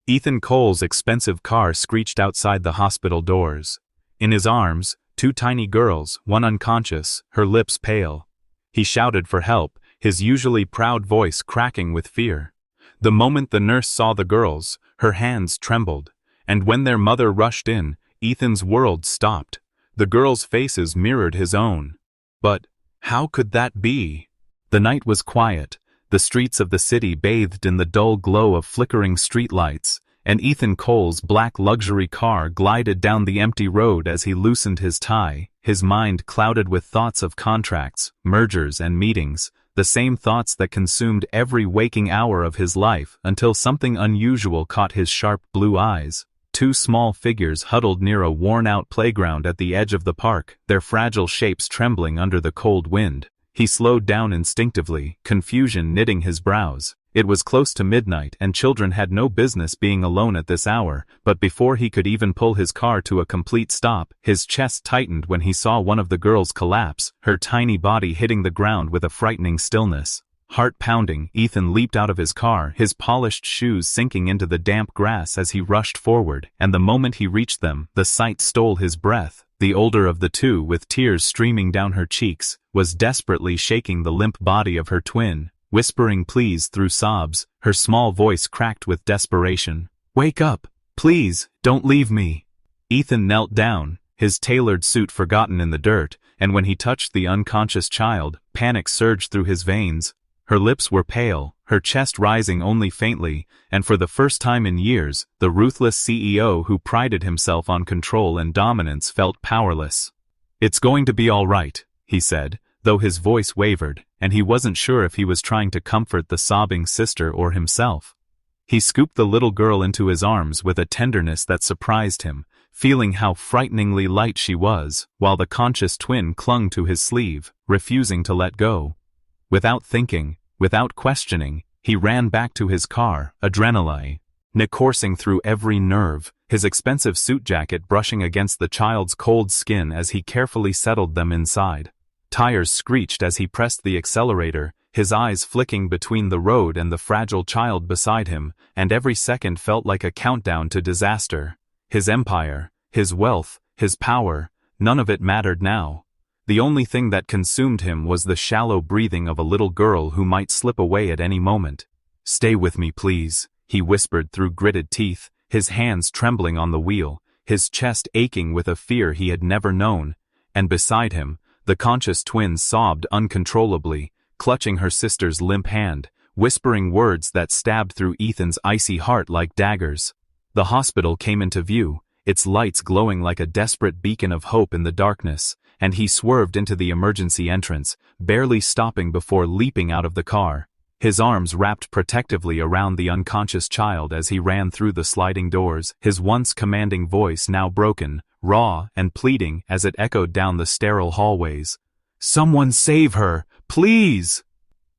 Ethan Cole's expensive car screeched outside the hospital doors. In his arms, two tiny girls, one unconscious, her lips pale. He shouted for help, his usually proud voice cracking with fear. The moment the nurse saw the girls, her hands trembled, and when their mother rushed in, Ethan's world stopped. The girls' faces mirrored his own. But how could that be? The night was quiet, the streets of the city bathed in the dull glow of flickering streetlights, and Ethan Cole's black luxury car glided down the empty road as he loosened his tie, his mind clouded with thoughts of contracts, mergers and meetings, the same thoughts that consumed every waking hour of his life until something unusual caught his sharp blue eyes. Two small figures huddled near a worn-out playground at the edge of the park, their fragile shapes trembling under the cold wind. He slowed down instinctively, confusion knitting his brows. It was close to midnight and children had no business being alone at this hour, but before he could even pull his car to a complete stop, his chest tightened when he saw one of the girls collapse, her tiny body hitting the ground with a frightening stillness. Heart pounding, Ethan leaped out of his car, his polished shoes sinking into the damp grass as he rushed forward, and the moment he reached them, the sight stole his breath. The older of the two, with tears streaming down her cheeks, was desperately shaking the limp body of her twin, whispering pleas through sobs, her small voice cracked with desperation. "Wake up! Please, don't leave me!" Ethan knelt down, his tailored suit forgotten in the dirt, and when he touched the unconscious child, panic surged through his veins. Her lips were pale, her chest rising only faintly, and for the first time in years, the ruthless CEO who prided himself on control and dominance felt powerless. "It's going to be all right," he said, though his voice wavered, and he wasn't sure if he was trying to comfort the sobbing sister or himself. He scooped the little girl into his arms with a tenderness that surprised him, feeling how frighteningly light she was, while the conscious twin clung to his sleeve, refusing to let go. Without thinking, without questioning, he ran back to his car, adrenaline coursing through every nerve, his expensive suit jacket brushing against the child's cold skin as he carefully settled them inside. Tires screeched as he pressed the accelerator, his eyes flicking between the road and the fragile child beside him, and every second felt like a countdown to disaster. His empire, his wealth, his power, none of it mattered now. The only thing that consumed him was the shallow breathing of a little girl who might slip away at any moment. "Stay with me, please," he whispered through gritted teeth, his hands trembling on the wheel, his chest aching with a fear he had never known, and beside him, the conscious twin sobbed uncontrollably, clutching her sister's limp hand, whispering words that stabbed through Ethan's icy heart like daggers. The hospital came into view, its lights glowing like a desperate beacon of hope in the darkness, and he swerved into the emergency entrance, barely stopping before leaping out of the car. His arms wrapped protectively around the unconscious child as he ran through the sliding doors, his once commanding voice now broken, raw and pleading as it echoed down the sterile hallways. "Someone save her, please!"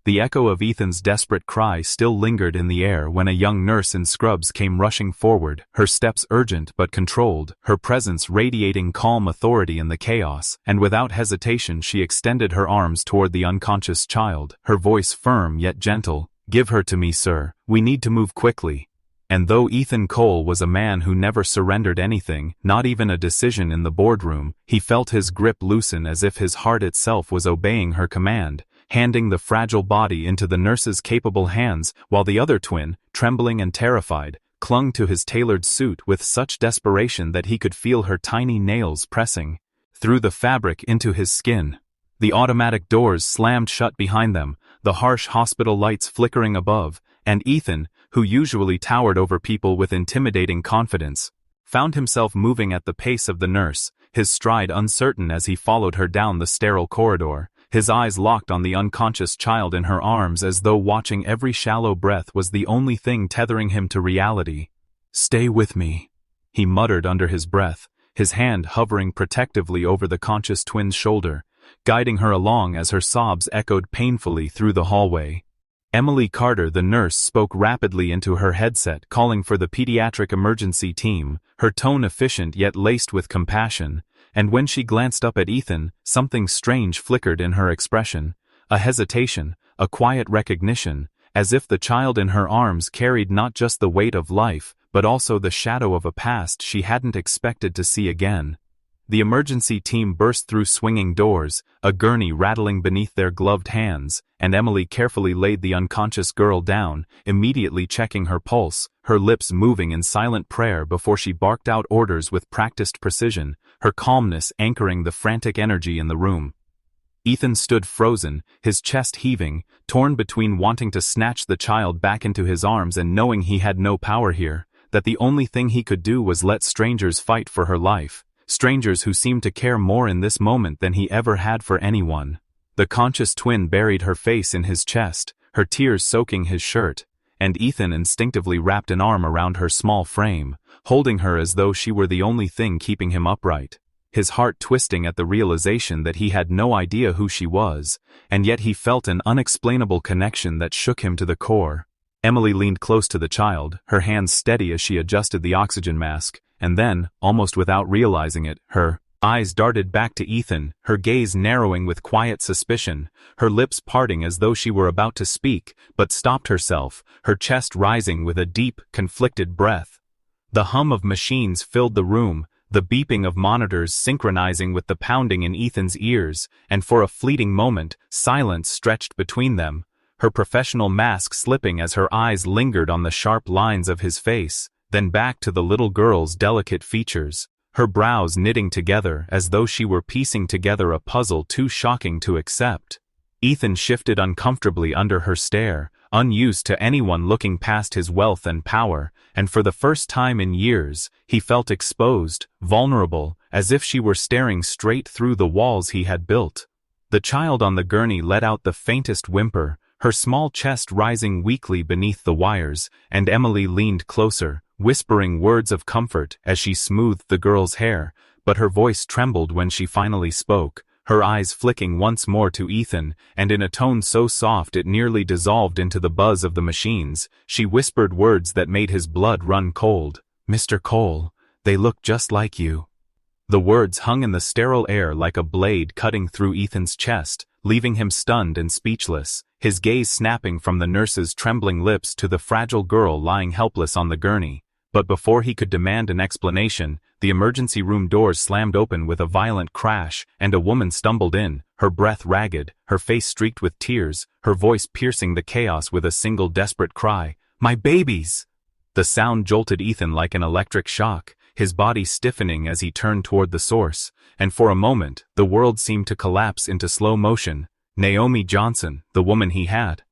The echo of Ethan's desperate cry still lingered in the air when a young nurse in scrubs came rushing forward, her steps urgent but controlled, her presence radiating calm authority in the chaos, and without hesitation she extended her arms toward the unconscious child, her voice firm yet gentle. "Give her to me, sir. We need to move quickly." And though Ethan Cole was a man who never surrendered anything, not even a decision in the boardroom, he felt his grip loosen as if his heart itself was obeying her command, handing the fragile body into the nurse's capable hands, while the other twin, trembling and terrified, clung to his tailored suit with such desperation that he could feel her tiny nails pressing through the fabric into his skin. The automatic doors slammed shut behind them, the harsh hospital lights flickering above, and Ethan, who usually towered over people with intimidating confidence, found himself moving at the pace of the nurse, his stride uncertain as he followed her down the sterile corridor, his eyes locked on the unconscious child in her arms as though watching every shallow breath was the only thing tethering him to reality. "Stay with me," he muttered under his breath, his hand hovering protectively over the conscious twin's shoulder, guiding her along as her sobs echoed painfully through the hallway. Emily Carter, the nurse, spoke rapidly into her headset, calling for the pediatric emergency team, her tone efficient yet laced with compassion, and when she glanced up at Ethan, something strange flickered in her expression, a hesitation, a quiet recognition, as if the child in her arms carried not just the weight of life, but also the shadow of a past she hadn't expected to see again. The emergency team burst through swinging doors, a gurney rattling beneath their gloved hands, and Emily carefully laid the unconscious girl down, immediately checking her pulse, her lips moving in silent prayer before she barked out orders with practiced precision, her calmness anchoring the frantic energy in the room. Ethan stood frozen, his chest heaving, torn between wanting to snatch the child back into his arms and knowing he had no power here, that the only thing he could do was let strangers fight for her life. Strangers who seemed to care more in this moment than he ever had for anyone. The conscious twin buried her face in his chest, her tears soaking his shirt, and Ethan instinctively wrapped an arm around her small frame, holding her as though she were the only thing keeping him upright. His heart twisting at the realization that he had no idea who she was, and yet he felt an unexplainable connection that shook him to the core. Emily leaned close to the child, her hands steady as she adjusted the oxygen mask, and then, almost without realizing it, her eyes darted back to Ethan, her gaze narrowing with quiet suspicion, her lips parting as though she were about to speak, but stopped herself, her chest rising with a deep, conflicted breath. The hum of machines filled the room, the beeping of monitors synchronizing with the pounding in Ethan's ears, and for a fleeting moment, silence stretched between them, her professional mask slipping as her eyes lingered on the sharp lines of his face, then back to the little girl's delicate features, her brows knitting together as though she were piecing together a puzzle too shocking to accept. Ethan shifted uncomfortably under her stare, unused to anyone looking past his wealth and power, and for the first time in years, he felt exposed, vulnerable, as if she were staring straight through the walls he had built. The child on the gurney let out the faintest whimper, her small chest rising weakly beneath the wires, and Emily leaned closer, whispering words of comfort as she smoothed the girl's hair, but her voice trembled when she finally spoke, her eyes flicking once more to Ethan, and in a tone so soft it nearly dissolved into the buzz of the machines, she whispered words that made his blood run cold. "Mr. Cole, they look just like you." The words hung in the sterile air like a blade cutting through Ethan's chest, leaving him stunned and speechless, his gaze snapping from the nurse's trembling lips to the fragile girl lying helpless on the gurney. But before he could demand an explanation, the emergency room doors slammed open with a violent crash, and a woman stumbled in, her breath ragged, her face streaked with tears, her voice piercing the chaos with a single desperate cry, "My babies!" The sound jolted Ethan like an electric shock, his body stiffening as he turned toward the source, and for a moment, the world seemed to collapse into slow motion. Naomi Johnson, the woman he had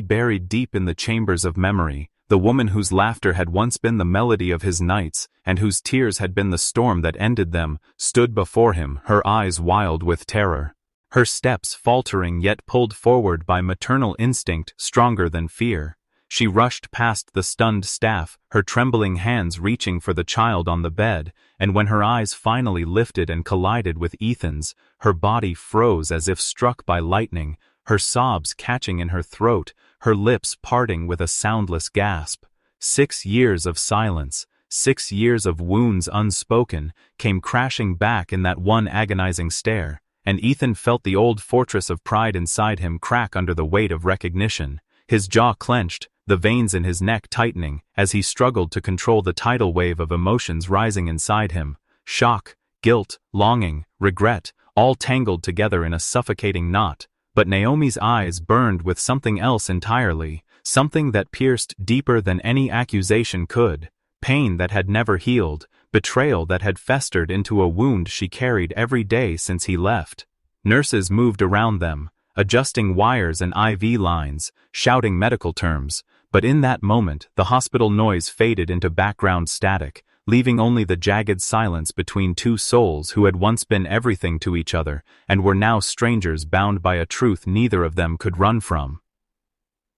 buried deep in the chambers of memory, the woman whose laughter had once been the melody of his nights, and whose tears had been the storm that ended them, stood before him, her eyes wild with terror. Her steps faltering yet pulled forward by maternal instinct stronger than fear. She rushed past the stunned staff, her trembling hands reaching for the child on the bed, and when her eyes finally lifted and collided with Ethan's, her body froze as if struck by lightning, her sobs catching in her throat, her lips parting with a soundless gasp. 6 years of silence, 6 years of wounds unspoken, came crashing back in that one agonizing stare, and Ethan felt the old fortress of pride inside him crack under the weight of recognition. His jaw clenched, the veins in his neck tightening, as he struggled to control the tidal wave of emotions rising inside him. Shock, guilt, longing, regret, all tangled together in a suffocating knot. But Naomi's eyes burned with something else entirely, something that pierced deeper than any accusation could, pain that had never healed, betrayal that had festered into a wound she carried every day since he left. Nurses moved around them, adjusting wires and IV lines, shouting medical terms, but in that moment the hospital noise faded into background static, leaving only the jagged silence between two souls who had once been everything to each other, and were now strangers bound by a truth neither of them could run from.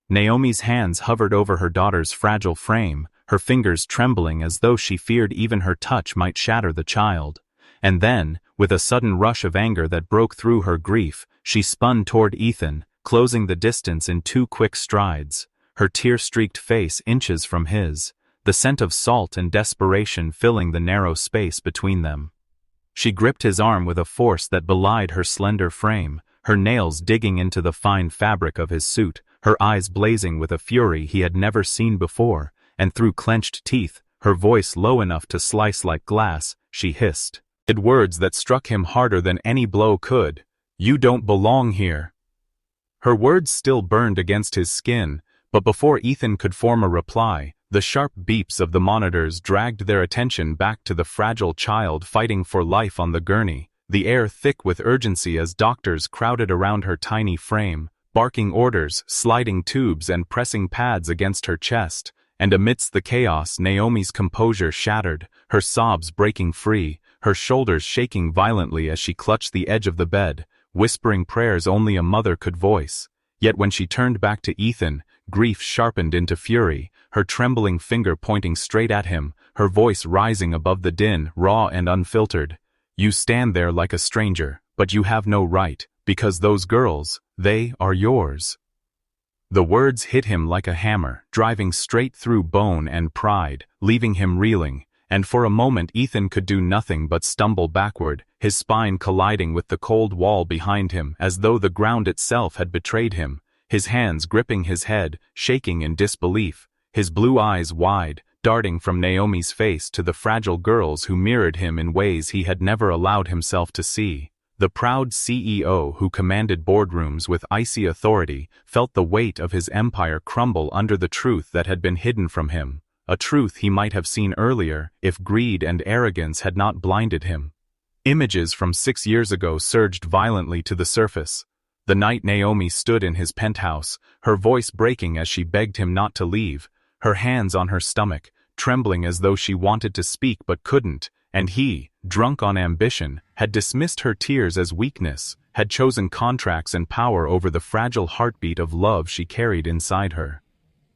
Naomi's hands hovered over her daughter's fragile frame, her fingers trembling as though she feared even her touch might shatter the child. And then, with a sudden rush of anger that broke through her grief, she spun toward Ethan, closing the distance in 2 quick strides, her tear-streaked face inches from his, the scent of salt and desperation filling the narrow space between them. She gripped his arm with a force that belied her slender frame, her nails digging into the fine fabric of his suit, her eyes blazing with a fury he had never seen before, and through clenched teeth, her voice low enough to slice like glass. She hissed. It words that struck him harder than any blow could. "You don't belong here." Her words still burned against his skin, but before Ethan could form a reply, the sharp beeps of the monitors dragged their attention back to the fragile child fighting for life on the gurney, the air thick with urgency as doctors crowded around her tiny frame, barking orders, sliding tubes and pressing pads against her chest. And amidst the chaos, Naomi's composure shattered, her sobs breaking free, her shoulders shaking violently as she clutched the edge of the bed, whispering prayers only a mother could voice. Yet when she turned back to Ethan, grief sharpened into fury, her trembling finger pointing straight at him, her voice rising above the din, raw and unfiltered. "You stand there like a stranger, but you have no right, because those girls, they are yours." The words hit him like a hammer, driving straight through bone and pride, leaving him reeling, and for a moment Ethan could do nothing but stumble backward, his spine colliding with the cold wall behind him as though the ground itself had betrayed him, his hands gripping his head, shaking in disbelief, his blue eyes wide, darting from Naomi's face to the fragile girls who mirrored him in ways he had never allowed himself to see. The proud CEO who commanded boardrooms with icy authority felt the weight of his empire crumble under the truth that had been hidden from him, a truth he might have seen earlier if greed and arrogance had not blinded him. Images from 6 years ago surged violently to the surface. The night Naomi stood in his penthouse, her voice breaking as she begged him not to leave, her hands on her stomach, trembling as though she wanted to speak but couldn't, and he, drunk on ambition, had dismissed her tears as weakness, had chosen contracts and power over the fragile heartbeat of love she carried inside her.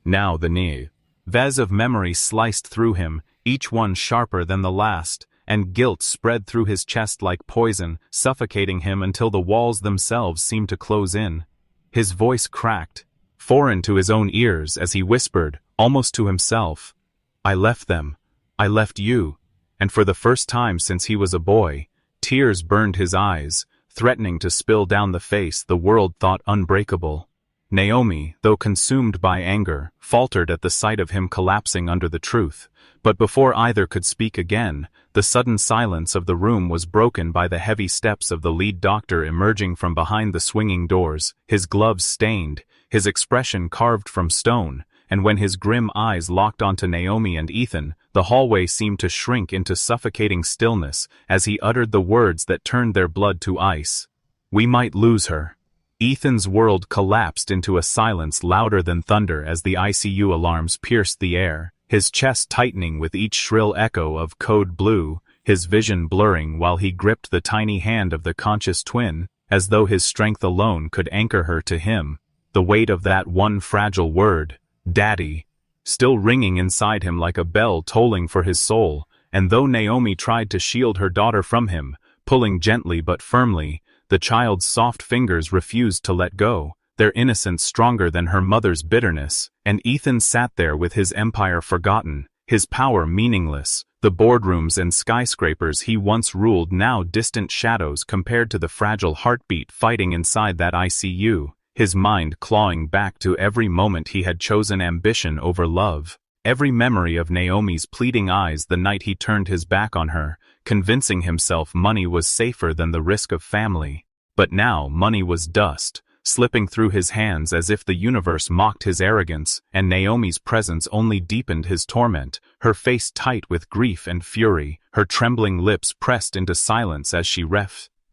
Now the knives of memory sliced through him, each one sharper than the last, and guilt spread through his chest like poison, suffocating him until the walls themselves seemed to close in. His voice cracked, foreign to his own ears as he whispered, almost to himself, "I left them. I left you." And for the first time since he was a boy, tears burned his eyes, threatening to spill down the face the world thought unbreakable. Naomi, though consumed by anger, faltered at the sight of him collapsing under the truth, but before either could speak again, the sudden silence of the room was broken by the heavy steps of the lead doctor emerging from behind the swinging doors, his gloves stained, his expression carved from stone, and when his grim eyes locked onto Naomi and Ethan, the hallway seemed to shrink into suffocating stillness as he uttered the words that turned their blood to ice. "We might lose her." Ethan's world collapsed into a silence louder than thunder as the ICU alarms pierced the air, his chest tightening with each shrill echo of Code Blue, his vision blurring while he gripped the tiny hand of the conscious twin, as though his strength alone could anchor her to him, the weight of that one fragile word, "Daddy," still ringing inside him like a bell tolling for his soul, and though Naomi tried to shield her daughter from him, pulling gently but firmly, the child's soft fingers refused to let go, their innocence stronger than her mother's bitterness, and Ethan sat there with his empire forgotten, his power meaningless, the boardrooms and skyscrapers he once ruled now distant shadows compared to the fragile heartbeat fighting inside that ICU. His mind clawing back to every moment he had chosen ambition over love, every memory of Naomi's pleading eyes the night he turned his back on her, convincing himself money was safer than the risk of family. But now money was dust, slipping through his hands as if the universe mocked his arrogance, and Naomi's presence only deepened his torment, her face tight with grief and fury, her trembling lips pressed into silence as she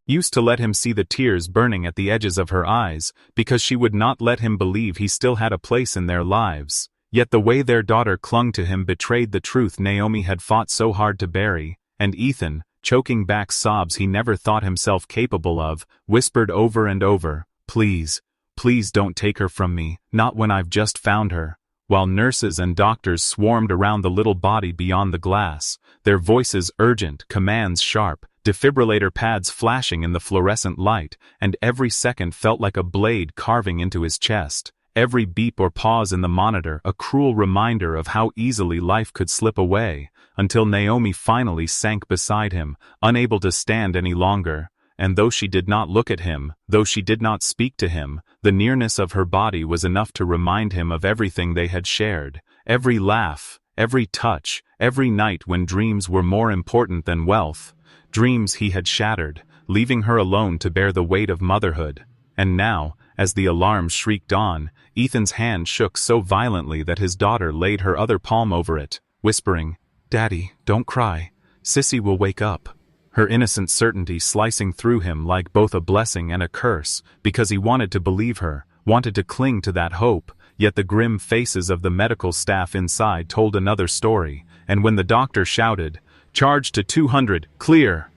used to let him see the tears burning at the edges of her eyes, because she would not let him believe he still had a place in their lives. Yet the way their daughter clung to him betrayed the truth Naomi had fought so hard to bury, and Ethan, choking back sobs he never thought himself capable of, whispered over and over, "Please, please don't take her from me, not when I've just found her," while nurses and doctors swarmed around the little body beyond the glass, their voices urgent, commands sharp, defibrillator pads flashing in the fluorescent light, and every second felt like a blade carving into his chest. Every beep or pause in the monitor a cruel reminder of how easily life could slip away, until Naomi finally sank beside him, unable to stand any longer. And though she did not look at him, though she did not speak to him, the nearness of her body was enough to remind him of everything they had shared, every laugh, every touch, every night when dreams were more important than wealth, dreams he had shattered, leaving her alone to bear the weight of motherhood. And now, as the alarm shrieked on, Ethan's hand shook so violently that his daughter laid her other palm over it, whispering, "Daddy, don't cry. Sissy will wake up." Her innocent certainty slicing through him like both a blessing and a curse, because he wanted to believe her, wanted to cling to that hope, yet the grim faces of the medical staff inside told another story, and when the doctor shouted, "Charge to 200, clear!"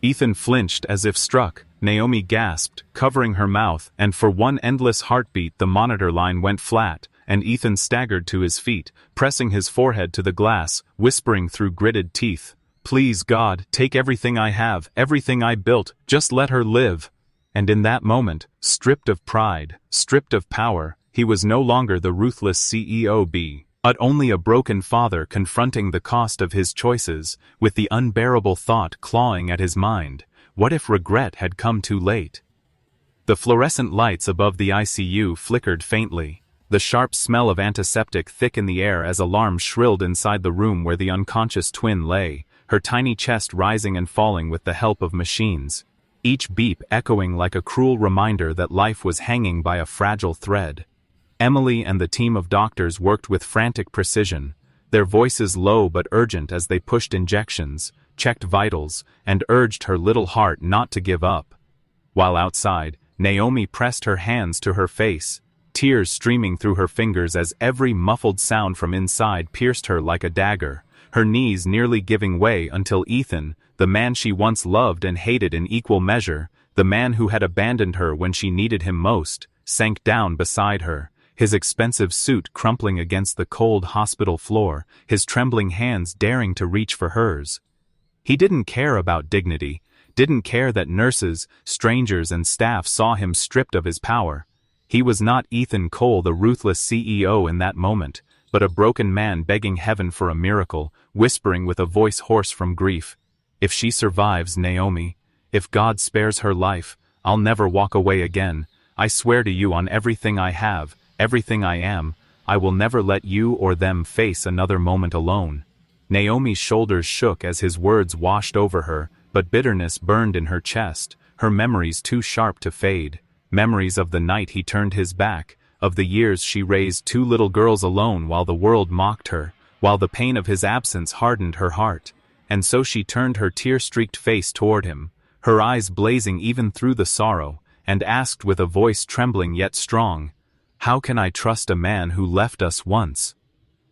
Ethan flinched as if struck. Naomi gasped, covering her mouth, and for one endless heartbeat the monitor line went flat, and Ethan staggered to his feet, pressing his forehead to the glass, whispering through gritted teeth, "Please God, take everything I have, everything I built, just let her live." And in that moment, stripped of pride, stripped of power, he was no longer the ruthless CEO, but only a broken father confronting the cost of his choices, with the unbearable thought clawing at his mind: what if regret had come too late? The fluorescent lights above the ICU flickered faintly, the sharp smell of antiseptic thick in the air as alarms shrilled inside the room where the unconscious twin lay, her tiny chest rising and falling with the help of machines, each beep echoing like a cruel reminder that life was hanging by a fragile thread. Emily and the team of doctors worked with frantic precision, their voices low but urgent as they pushed injections, checked vitals, and urged her little heart not to give up. While outside, Naomi pressed her hands to her face, tears streaming through her fingers as every muffled sound from inside pierced her like a dagger, her knees nearly giving way until Ethan, the man she once loved and hated in equal measure, the man who had abandoned her when she needed him most, sank down beside her, his expensive suit crumpling against the cold hospital floor, his trembling hands daring to reach for hers. He didn't care about dignity, didn't care that nurses, strangers and staff saw him stripped of his power. He was not Ethan Cole, the ruthless CEO in that moment, but a broken man begging heaven for a miracle, whispering with a voice hoarse from grief, "If she survives, Naomi, if God spares her life, I'll never walk away again. I swear to you on everything I have, everything I am, I will never let you or them face another moment alone." Naomi's shoulders shook as his words washed over her, but bitterness burned in her chest, her memories too sharp to fade, memories of the night he turned his back, of the years she raised two little girls alone while the world mocked her, while the pain of his absence hardened her heart. And so she turned her tear-streaked face toward him, her eyes blazing even through the sorrow, and asked with a voice trembling yet strong, "How can I trust a man who left us once?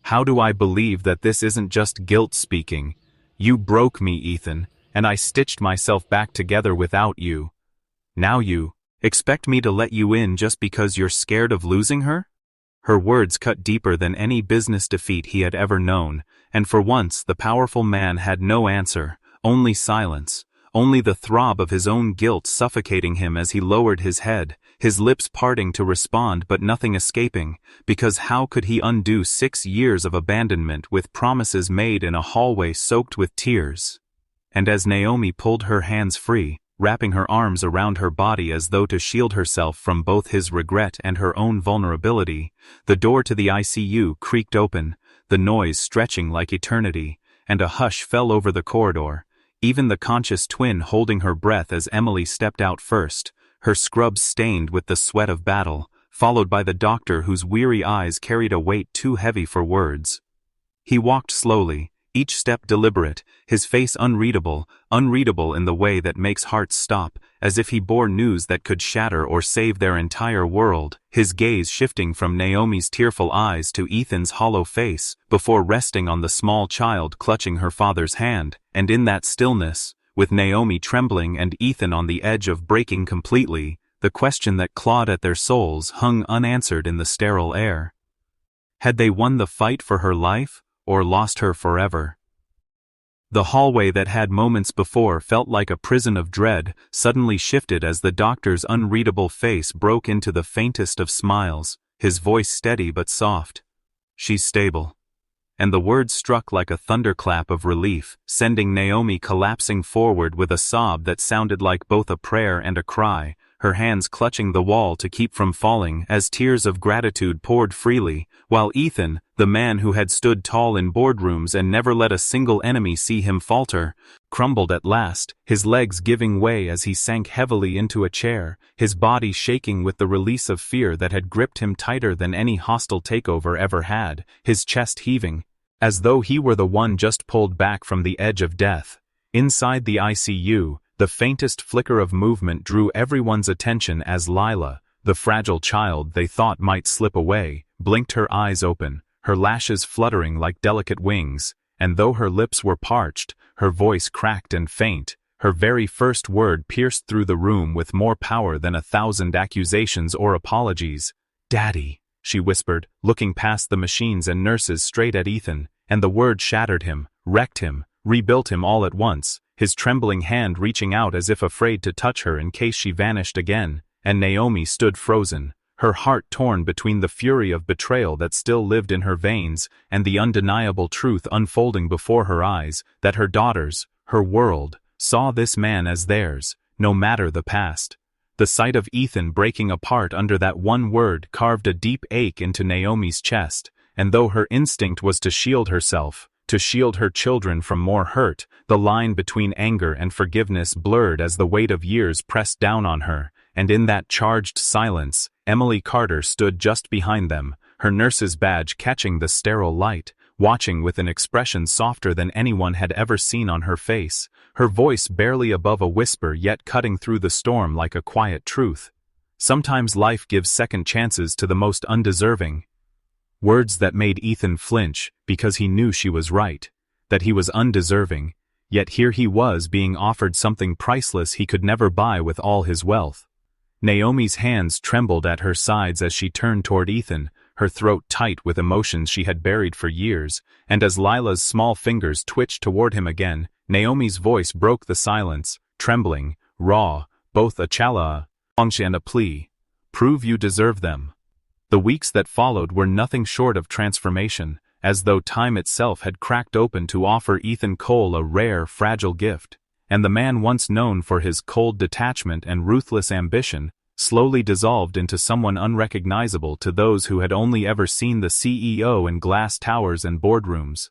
How do I believe that this isn't just guilt speaking? You broke me, Ethan, and I stitched myself back together without you. Now you expect me to let you in just because you're scared of losing her?" Her words cut deeper than any business defeat he had ever known, and for once the powerful man had no answer, only silence, only the throb of his own guilt suffocating him as he lowered his head, his lips parting to respond but nothing escaping, because how could he undo 6 years of abandonment with promises made in a hallway soaked with tears? And as Naomi pulled her hands free, wrapping her arms around her body as though to shield herself from both his regret and her own vulnerability, the door to the ICU creaked open, the noise stretching like eternity, and a hush fell over the corridor, even the conscious twin holding her breath as Emily stepped out first, her scrubs stained with the sweat of battle, followed by the doctor whose weary eyes carried a weight too heavy for words. He walked slowly, each step deliberate, his face unreadable in the way that makes hearts stop, as if he bore news that could shatter or save their entire world, his gaze shifting from Naomi's tearful eyes to Ethan's hollow face, before resting on the small child clutching her father's hand, and in that stillness, with Naomi trembling and Ethan on the edge of breaking completely, the question that clawed at their souls hung unanswered in the sterile air. Had they won the fight for her life, or lost her forever? The hallway that had moments before felt like a prison of dread suddenly shifted as the doctor's unreadable face broke into the faintest of smiles, his voice steady but soft. "She's stable." And the words struck like a thunderclap of relief, sending Naomi collapsing forward with a sob that sounded like both a prayer and a cry, her hands clutching the wall to keep from falling as tears of gratitude poured freely, while Ethan, the man who had stood tall in boardrooms and never let a single enemy see him falter, crumbled at last, his legs giving way as he sank heavily into a chair, his body shaking with the release of fear that had gripped him tighter than any hostile takeover ever had, his chest heaving, as though he were the one just pulled back from the edge of death. Inside the ICU, the faintest flicker of movement drew everyone's attention as Lila, the fragile child they thought might slip away, blinked her eyes open, her lashes fluttering like delicate wings, and though her lips were parched, her voice cracked and faint, her very first word pierced through the room with more power than 1,000 accusations or apologies. "Daddy," she whispered, looking past the machines and nurses straight at Ethan, and the word shattered him, wrecked him, rebuilt him all at once, his trembling hand reaching out as if afraid to touch her in case she vanished again, and Naomi stood frozen, her heart torn between the fury of betrayal that still lived in her veins and the undeniable truth unfolding before her eyes, that her daughters, her world, saw this man as theirs, no matter the past. The sight of Ethan breaking apart under that one word carved a deep ache into Naomi's chest, and though her instinct was to shield herself, to shield her children from more hurt, the line between anger and forgiveness blurred as the weight of years pressed down on her, and in that charged silence, Emily Carter stood just behind them, her nurse's badge catching the sterile light, watching with an expression softer than anyone had ever seen on her face, her voice barely above a whisper yet cutting through the storm like a quiet truth. Sometimes life gives second chances to the most undeserving. Words that made Ethan flinch, because he knew she was right, that he was undeserving, yet here he was being offered something priceless he could never buy with all his wealth. Naomi's hands trembled at her sides as she turned toward Ethan, her throat tight with emotions she had buried for years, and as Lila's small fingers twitched toward him again, Naomi's voice broke the silence, trembling, raw, both a challenge and a plea. "Prove you deserve them." The weeks that followed were nothing short of transformation, as though time itself had cracked open to offer Ethan Cole a rare, fragile gift, and the man once known for his cold detachment and ruthless ambition, slowly dissolved into someone unrecognizable to those who had only ever seen the CEO in glass towers and boardrooms.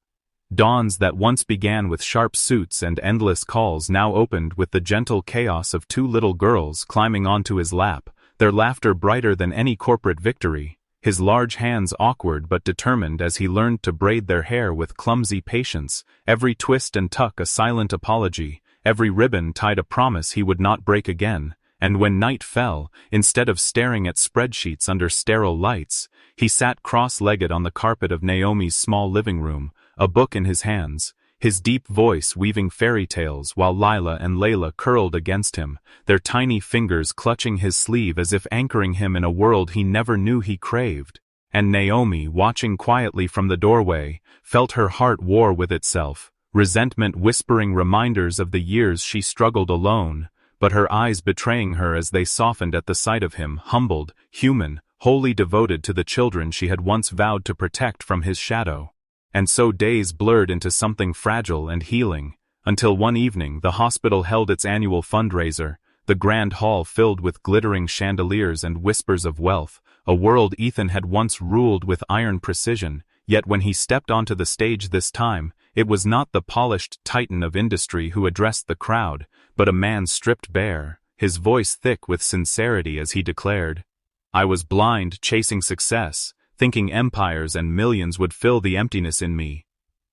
Dawns that once began with sharp suits and endless calls now opened with the gentle chaos of two little girls climbing onto his lap, their laughter brighter than any corporate victory, his large hands awkward but determined as he learned to braid their hair with clumsy patience, every twist and tuck a silent apology, every ribbon tied a promise he would not break again, and when night fell, instead of staring at spreadsheets under sterile lights, he sat cross-legged on the carpet of Naomi's small living room, a book in his hands, his deep voice weaving fairy tales while Lila and Layla curled against him, their tiny fingers clutching his sleeve as if anchoring him in a world he never knew he craved. And Naomi, watching quietly from the doorway, felt her heart war with itself, resentment whispering reminders of the years she struggled alone, but her eyes betraying her as they softened at the sight of him, humbled, human, wholly devoted to the children she had once vowed to protect from his shadow. And so days blurred into something fragile and healing, until one evening the hospital held its annual fundraiser, the grand hall filled with glittering chandeliers and whispers of wealth, a world Ethan had once ruled with iron precision, yet when he stepped onto the stage this time, it was not the polished titan of industry who addressed the crowd, but a man stripped bare, his voice thick with sincerity as he declared, "I was blind chasing success, thinking empires and millions would fill the emptiness in me.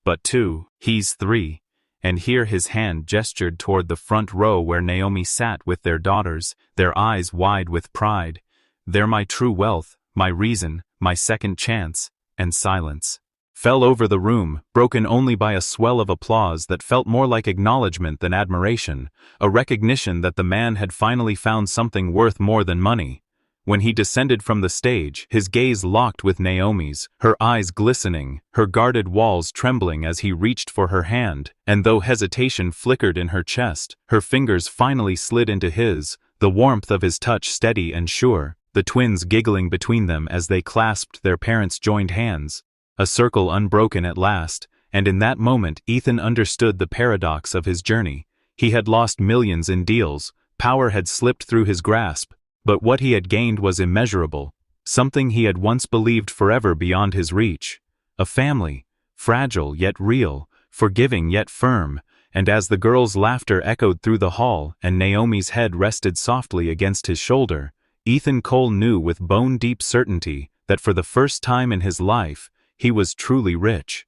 But 2, he's 3, and here his hand gestured toward the front row where Naomi sat with their daughters, their eyes wide with pride. They're my true wealth, my reason, my second chance," and silence fell over the room, broken only by a swell of applause that felt more like acknowledgement than admiration, a recognition that the man had finally found something worth more than money. When he descended from the stage, his gaze locked with Naomi's, her eyes glistening, her guarded walls trembling as he reached for her hand, and though hesitation flickered in her chest, her fingers finally slid into his, the warmth of his touch steady and sure, the twins giggling between them as they clasped their parents' joined hands. A circle unbroken at last, and in that moment Ethan understood the paradox of his journey. He had lost millions in deals, power had slipped through his grasp, But what he had gained was immeasurable, something he had once believed forever beyond his reach. A family, fragile yet real, forgiving yet firm. And as the girl's laughter echoed through the hall and Naomi's head rested softly against his shoulder, Ethan Cole knew with bone-deep certainty that for the first time in his life, he was truly rich.